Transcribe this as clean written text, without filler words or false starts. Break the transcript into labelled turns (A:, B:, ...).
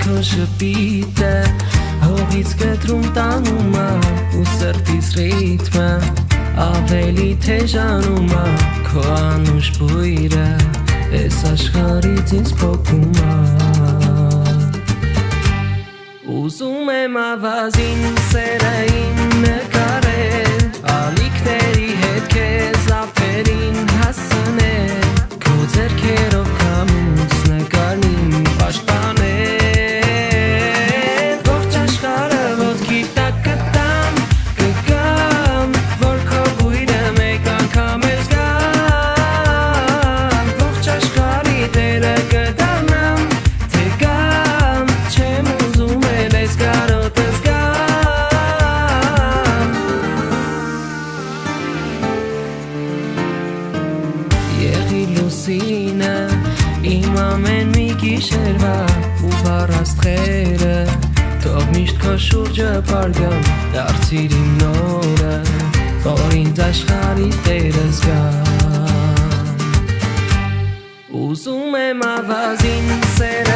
A: քո շպիտը հողից կտրում տանում է ու սրտիս ռիթմը ավելի թեժանում է քո անուշ բույրը այս աշխարհից ինձ փոքում է ուզում եմ ավազին սերը իմ նկարել ալիքների հետ քեզ ապերին հասնել քո ձեռքերով կամուց նկարն իմ պաշտպանել ողջ աշխարհը ոտքի տակ կտամ կգամ որ քո բույրը մեկ անգամ էլ զգամ ողջ աշխարհի տերը կդառնամ թե գամ չեմ ուզում էլ այս կարոտը զգամ եղի լուսինը իմ ամեն մի գիշերվա ու վառաստղերը թող միշտ քո շուրջը պարգամ դարձիր իմ նորը որ ինձ աշխարհի տերը զգամ ուզում եմ ավազին սեր